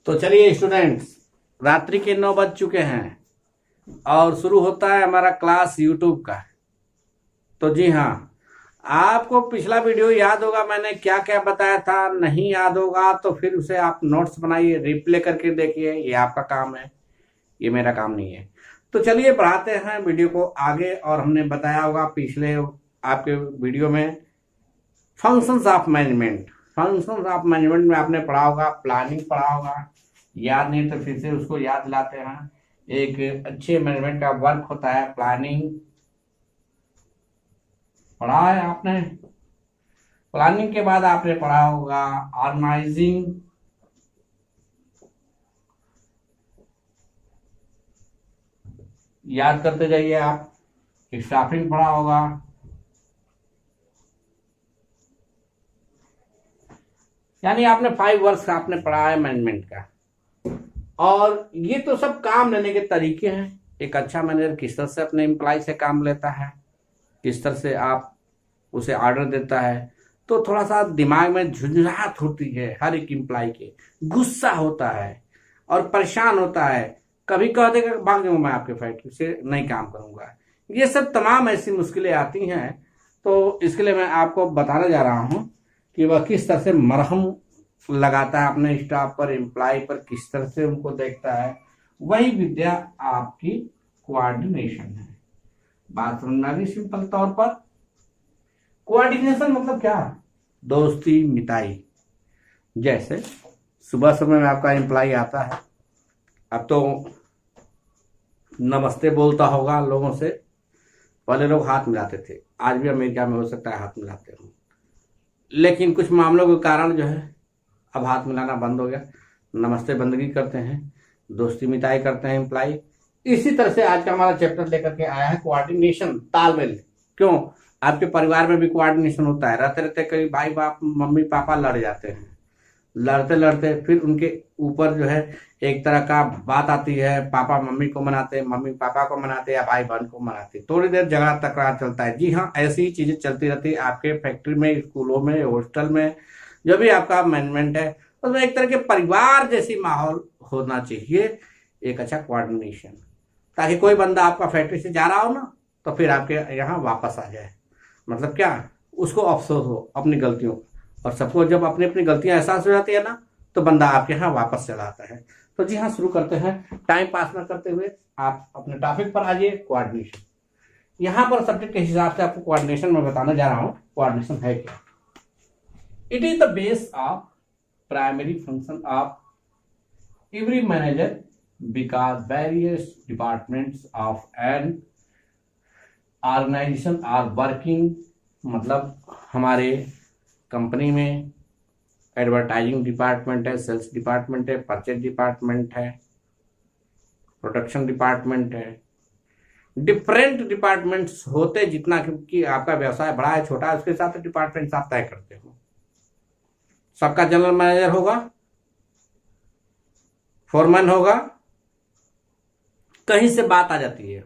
तो चलिए स्टूडेंट्स, रात्रि के 9 बज चुके हैं और शुरू होता है हमारा क्लास यूट्यूब का। तो जी हाँ, आपको पिछला वीडियो याद होगा, मैंने क्या क्या बताया था। नहीं याद होगा तो फिर उसे आप नोट्स बनाइए, रिप्ले करके देखिए, ये आपका काम है, ये मेरा काम नहीं है। तो चलिए बढ़ाते हैं वीडियो को आगे। और हमने बताया होगा पिछले आपके वीडियो में functions of management. Functions of management में आपने पढ़ा होगा, प्लानिंग पढ़ा होगा। याद नहीं तो फिर से उसको याद दिलाते हैं। एक अच्छे मैनेजमेंट का वर्क होता है प्लानिंग, पढ़ा है आपने। प्लानिंग के बाद आपने पढ़ा होगा ऑर्गेनाइजिंग, याद करते जाइए आप। स्टाफिंग पढ़ा होगा, यानी आपने 5 वर्ष आपने पढ़ा है मैनेजमेंट का। और ये तो सब काम लेने के तरीके हैं। एक अच्छा मैनेजर किस तरह से अपने एम्प्लॉय से काम लेता है, किस तरह से आप उसे ऑर्डर देता है। तो थोड़ा सा दिमाग में झुंझुनाहट होती है, हर एक एम्प्लॉय के गुस्सा होता है और परेशान होता है। कभी कह देगा भाग जाऊंगा मैं आपके फैक्ट्री से, नहीं काम करूंगा। ये सब तमाम ऐसी मुश्किलें आती हैं। तो इसके लिए मैं आपको बताने जा रहा हूं कि वह किस तरह से मरहम लगाता है अपने स्टाफ पर, एम्प्लॉय पर, किस तरह से उनको देखता है। वही विद्या आपकी कोऑर्डिनेशन है। बात समझना भी सिंपल तौर पर। कोऑर्डिनेशन मतलब क्या? दोस्ती मिताई। जैसे सुबह समय में आपका एम्प्लॉय आता है, अब तो नमस्ते बोलता होगा लोगों से। पहले लोग हाथ मिलाते थे, आज भी अमेरिका में हो सकता है हाथ मिलाते हो, लेकिन कुछ मामलों के कारण जो है अब हाथ मिलाना बंद हो गया। नमस्ते बंदगी करते हैं, दोस्ती मिताई करते हैं एम्प्लॉय। इसी तरह से आज का हमारा चैप्टर लेकर के आया है कोऑर्डिनेशन, तालमेल। क्यों? आपके परिवार में भी कोऑर्डिनेशन होता है। रहते रहते कई भाई बाप मम्मी पापा लड़ जाते हैं, लड़ते लड़ते फिर उनके ऊपर जो है एक तरह का बात आती है। पापा मम्मी को मनाते, मम्मी पापा को मनाते, या भाई बहन को मनाते। थोड़ी देर झगड़ा तकरार चलता है। जी हाँ, ऐसी ही चीजें चलती रहती है आपके फैक्ट्री में, स्कूलों में, हॉस्टल में, जो भी आपका मैनेजमेंट है उसमें एक तरह के परिवार जैसी माहौल होना चाहिए। एक अच्छा कोऑर्डिनेशन, ताकि कोई बंदा आपका फैक्ट्री से जा रहा हो ना तो फिर आपके यहाँ वापस आ जाए। मतलब क्या? उसको अफसोस हो अपनी गलतियों। और सबको जब अपनी अपनी गलतियां एहसास हो जाती है ना, तो बंदा आपके यहाँ वापस चला आता है। तो जी हाँ, शुरू करते हैं। टाइम पास ना करते हुए आप अपने टॉपिक पर आ जाइए, कोऑर्डिनेशन। यहाँ पर सब्जेक्ट के हिसाब से आपको कोऑर्डिनेशन में बताने जा रहा हूँ कोऑर्डिनेशन है क्या। It is the base of primary function of every manager because various departments of an organisation are working. मतलब हमारे कंपनी में एडवर्टाइजिंग डिपार्टमेंट है, सेल्स डिपार्टमेंट है, परचेज डिपार्टमेंट है, प्रोडक्शन डिपार्टमेंट है। डिफरेंट डिपार्टमेंट्स होते जितना, क्योंकि आपका व्यवसाय बड़ा है छोटा है, उसके साथ डिपार्टमेंट्स आप तय करते हो। सबका जनरल मैनेजर होगा, फोरमैन होगा। कहीं से बात आ जाती है,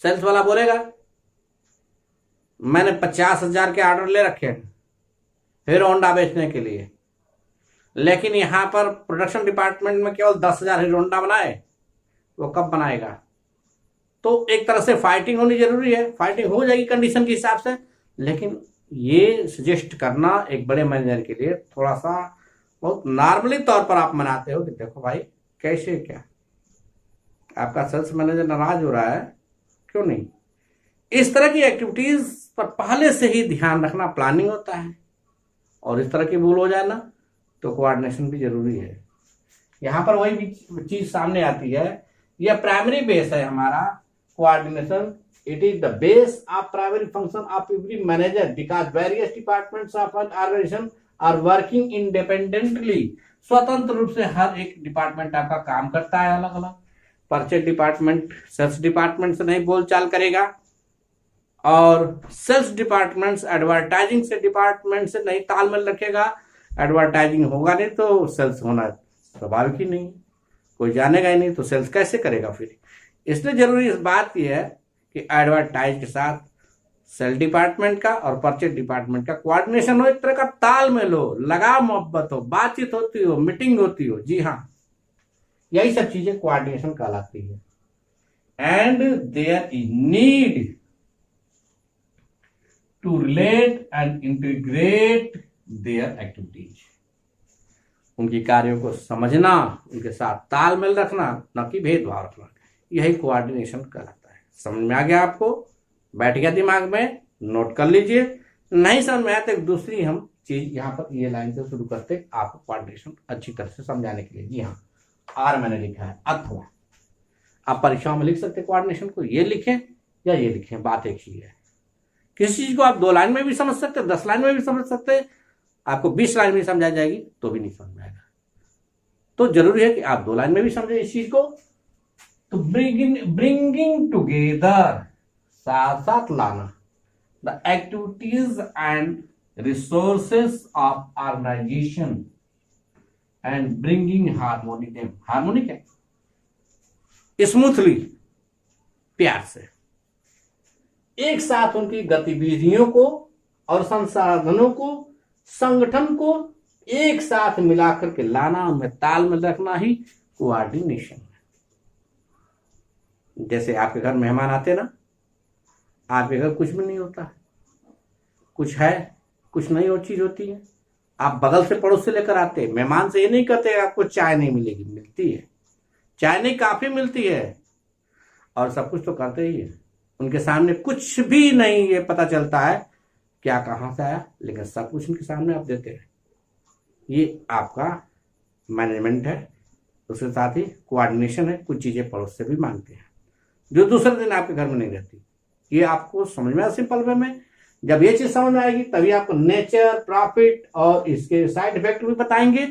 सेल्स वाला बोलेगा मैंने 50,000 के ऑर्डर ले रखे हैं हीरो होंडा बेचने के लिए, लेकिन यहां पर प्रोडक्शन डिपार्टमेंट में केवल 10,000 हीरो होंडा बनाए। वो कब बनाएगा? तो एक तरह से फाइटिंग होनी जरूरी है। फाइटिंग हो जाएगी कंडीशन के हिसाब से, लेकिन ये सजेस्ट करना एक बड़े मैनेजर के लिए थोड़ा सा बहुत नॉर्मली तौर पर आप मनाते हो कि देखो भाई कैसे क्या आपका सेल्स मैनेजर नाराज हो रहा है, क्यों नहीं। इस तरह की एक्टिविटीज पर पहले से ही ध्यान रखना प्लानिंग होता है। और इस तरह की भूल हो जाए ना तो कोऑर्डिनेशन भी जरूरी है। यहां पर वही भी चीज सामने आती है। यह प्राइमरी बेस है हमारा coordination. It is the base of primary function of every manager because various departments of an organisation are working independently. स्वतंत्र रूप से हर एक डिपार्टमेंट आपका काम करता है अलग अलग। परचेज डिपार्टमेंट सेल्स डिपार्टमेंट से नहीं बोलचाल करेगा, और सेल्स डिपार्टमेंट्स एडवर्टाइजिंग से डिपार्टमेंट से नहीं तालमेल रखेगा। एडवर्टाइजिंग होगा नहीं तो सेल्स होना स्वाभाविक ही नहीं, कोई जानेगा ही नहीं तो सेल्स कैसे करेगा फिर। इसलिए जरूरी इस बात यह है कि एडवर्टाइज के साथ सेल डिपार्टमेंट का और परचेज डिपार्टमेंट का कोऑर्डिनेशन हो, एक तरह का तालमेल हो, लगाव मोहब्बत हो, बातचीत होती हो, मीटिंग होती हो। जी हाँ, यही सब चीजें कोऑर्डिनेशन कहलाती है। And there is need to relate and integrate their activities. उनकी कार्यों को समझना, उनके साथ तालमेल रखना, न कि भेदभाव रखना, यही कोऑर्डिनेशन कहलाता है। समझ में आ गया आपको? बैठ गया दिमाग में? नोट कर लीजिए। नहीं समझ में आया तो एक दूसरी हम चीज यहाँ पर ये लाइन से शुरू करते आपको कोऑर्डिनेशन अच्छी तरह से समझाने के लिए। जी हाँ, आर मैंने लिखा है, अथवा आप परीक्षाओं में लिख सकते कोऑर्डिनेशन को, ये लिखें या ये लिखें, बात एक ही है। किसी चीज को आप 2 लाइन में भी समझ सकते, 10 लाइन में भी समझ सकते, आपको 20 लाइन में समझा जाएगी तो भी नहीं समझ में आएगा। तो जरूरी है कि आप 2 लाइन में भी समझे इस चीज को। तो ब्रिंगिंग टुगेदर, साथ साथ लाना, the activities and resources of organisation and bringing harmony them, harmonic है, स्मूथली, प्यार से एक साथ उनकी गतिविधियों को और संसाधनों को, संगठन को एक साथ मिलाकर के लाना, उनमें तालमेल रखना ही कोऑर्डिनेशन है। जैसे आपके घर मेहमान आते ना, आपके घर कुछ भी नहीं होता, कुछ है, कुछ नहीं और चीज होती है, आप बगल से पड़ोस से लेकर आते, मेहमान से ये नहीं कहते आपको चाय नहीं मिलेगी, मिलती है, चाय नहीं काफी मिलती है, और सब कुछ तो करते ही है। उनके सामने कुछ भी नहीं ये पता चलता है क्या कहां से आया, लेकिन सब कुछ उनके सामने आप देते हैं। ये आपका मैनेजमेंट है। उसके साथ ही कोऑर्डिनेशन है, कुछ चीजें पड़ोस से भी मांगते हैं जो दूसरे दिन आपके घर में नहीं रहती। ये आपको समझ में आया सिंपल वे में। जब ये चीज समझ में आएगी तभी आपको नेचर, प्रॉफिट और इसके साइड इफेक्ट भी बताएंगे।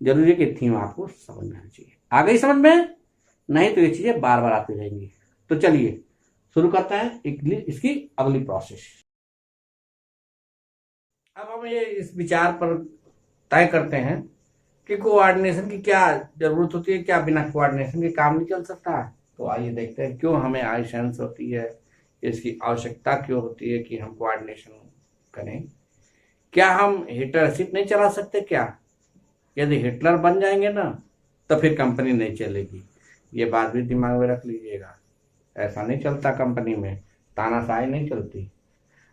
जरूरी है कि थीम आपको समझ में आनी चाहिए। आ गई समझ में? नहीं तो ये चीजें बार बार आती रहेंगी। तो चलिए शुरू करते हैं इसकी अगली प्रोसेस। अब हम ये इस विचार पर तय करते हैं कि कोऑर्डिनेशन की क्या जरूरत होती है, क्या बिना कोऑर्डिनेशन के काम नहीं चल सकता। तो आइए देखते हैं क्यों हमें आवश्यकता होती है, इसकी आवश्यकता क्यों होती है कि हम कोऑर्डिनेशन करें। क्या हम हिटलरशिप नहीं चला सकते क्या? यदि हिटलर बन जाएंगे ना तो फिर कंपनी नहीं चलेगी। ये बात भी दिमाग में रख लीजिएगा। ऐसा नहीं चलता कंपनी में, तानाशाही नहीं चलती।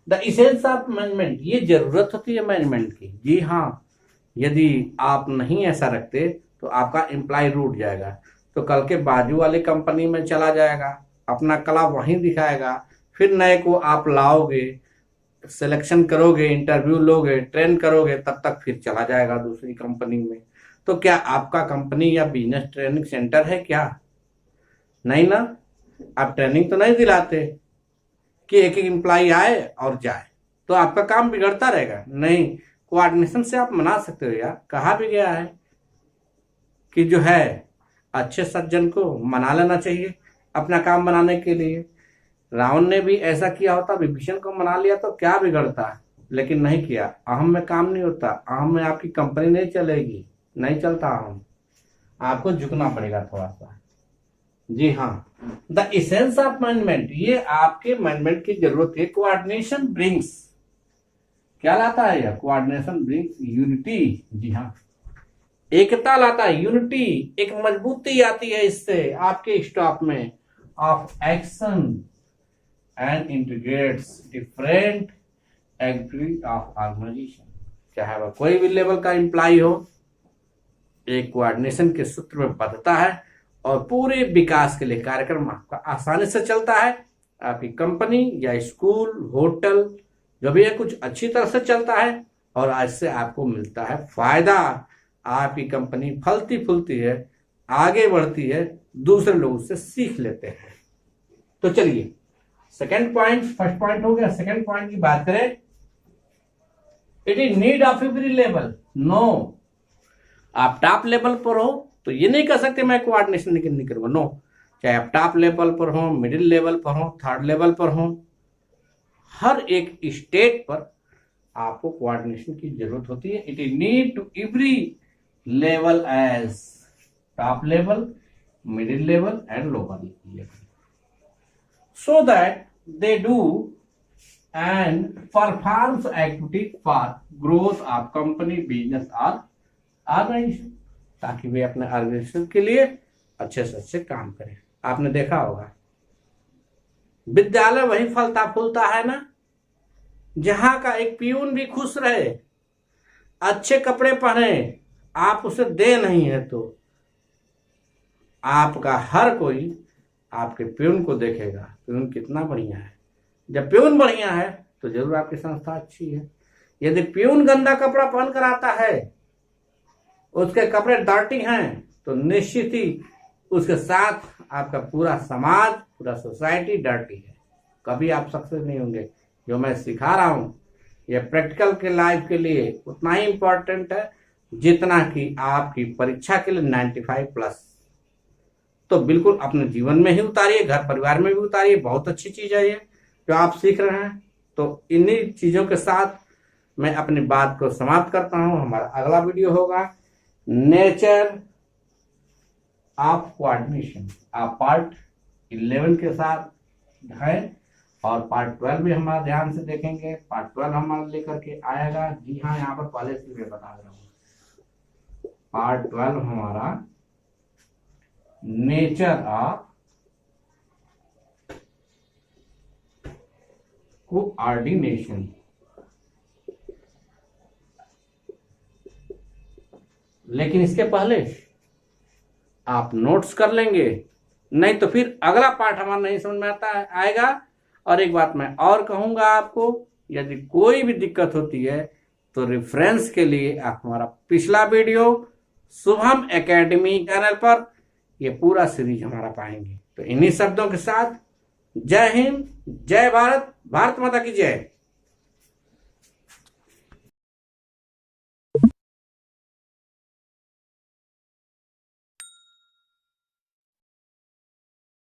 द इसेंस ऑफ मैनेजमेंट, ये जरूरत होती है मैनेजमेंट की। जी हाँ, यदि आप नहीं ऐसा रखते तो आपका एम्प्लॉय रूठ जाएगा, तो कल के बाजू वाली कंपनी में चला जाएगा, अपना कला वहीं दिखाएगा, फिर नए को आप लाओगे, सिलेक्शन करोगे, इंटरव्यू लोगे, ट्रेन करोगे, तब तक फिर चला जाएगा दूसरी कंपनी में। तो क्या आपका कंपनी या बिजनेस ट्रेनिंग सेंटर है क्या? नहीं ना। आप ट्रेनिंग तो नहीं दिलाते कि एक एक एम्प्लॉय आए और जाए, तो आपका काम बिगड़ता रहेगा। नहीं, कोऑर्डिनेशन से आप मना सकते हो यार। कहा भी गया है कि जो है अच्छे सज्जन को मना लेना चाहिए अपना काम बनाने के लिए। रावण ने भी ऐसा किया होता, विभीषण को मना लिया तो क्या बिगड़ता, लेकिन नहीं किया। अहम में काम नहीं होता, अहम में आपकी कंपनी नहीं चलेगी, नहीं चलता अहम, आपको झुकना पड़ेगा थोड़ा सा। जी हाँ, द इसेंस ऑफ मैनेजमेंट, ये आपके मैनेजमेंट की जरूरत है। कोऑर्डिनेशन ब्रिंग्स, क्या लाता है यह? Coordination brings unity. जी हाँ, एकता लाता है, यूनिटी, एक मजबूती आती है इससे आपके स्टाफ में of action and integrates different activity of organisation. चाहे वह कोई भी लेवल का एम्प्लॉय हो, एक कोऑर्डिनेशन के सूत्र में बंधता है और पूरे विकास के लिए कार्यक्रम आपका आसानी से चलता है। आपकी कंपनी या स्कूल, होटल, जो भी है, कुछ अच्छी तरह से चलता है और आज से आपको मिलता है फायदा। आपकी कंपनी फलती फूलती है, आगे बढ़ती है, दूसरे लोगों से सीख लेते हैं। तो चलिए सेकंड पॉइंट, फर्स्ट पॉइंट हो गया, सेकंड पॉइंट की बात करें। It is need of every level. No, आप टॉप लेवल पर हो तो ये नहीं कह सकते मैं कोऑर्डिनेशन नहीं करूंगा। नो, चाहे आप टॉप लेवल पर हो, मिडिल लेवल पर हो, थर्ड लेवल पर हो, हर एक स्टेट पर आपको कोऑर्डिनेशन की जरूरत होती है। It is need to every level as top level, middle level and lower level, so that they do and performs activity for growth of company business और ऑर्गेनाइजेशन, ताकि वे अपने ऑर्गेनाइजेशन के लिए अच्छे से अच्छे काम करें। आपने देखा होगा विद्यालय वही फलता फूलता है ना जहां का एक पियून भी खुश रहे, अच्छे कपड़े पहने, आप उसे दे नहीं है तो आपका हर कोई आपके प्यून को देखेगा, प्यून कितना बढ़िया है। जब प्यून बढ़िया है तो जरूर आपकी संस्था अच्छी है। यदि प्यून गंदा कपड़ा पहन कर आता है, उसके कपड़े डर्टी हैं, तो निश्चित ही उसके साथ आपका पूरा समाज, पूरा सोसाइटी डर्टी है। कभी आप सक्सेस नहीं होंगे। जो मैं सिखा रहा हूं ये प्रैक्टिकल के लाइफ के लिए उतना ही इंपॉर्टेंट है जितना कि आपकी परीक्षा के लिए 95+। तो बिल्कुल अपने जीवन में ही उतारिए, घर परिवार में भी उतारिए। बहुत अच्छी चीज है ये जो आप सीख रहे हैं। तो इन्हीं चीजों के साथ मैं अपनी बात को समाप्त करता हूं। हमारा अगला वीडियो होगा नेचर ऑफ कोऑर्डिनेशन। आप पार्ट 11 के साथ है और पार्ट 12 भी हमारा ध्यान से देखेंगे। पार्ट 12 हमारा लेकर के आएगा। जी हाँ, यहाँ पर पहले से मैं बता रहा हूँ पार्ट 12 हमारा नेचर ऑफ कोऑर्डिनेशन। लेकिन इसके पहले आप नोट्स कर लेंगे, नहीं तो फिर अगला पार्ट हमारा नहीं समझ में आएगा। और एक बात मैं और कहूंगा आपको, यदि कोई भी दिक्कत होती है तो रेफरेंस के लिए आप हमारा पिछला वीडियो शुभम एकेडमी चैनल पर ये पूरा सीरीज हमारा पाएंगे। तो इन्हीं शब्दों के साथ जय हिंद, जय भारत, भारत माता की जय।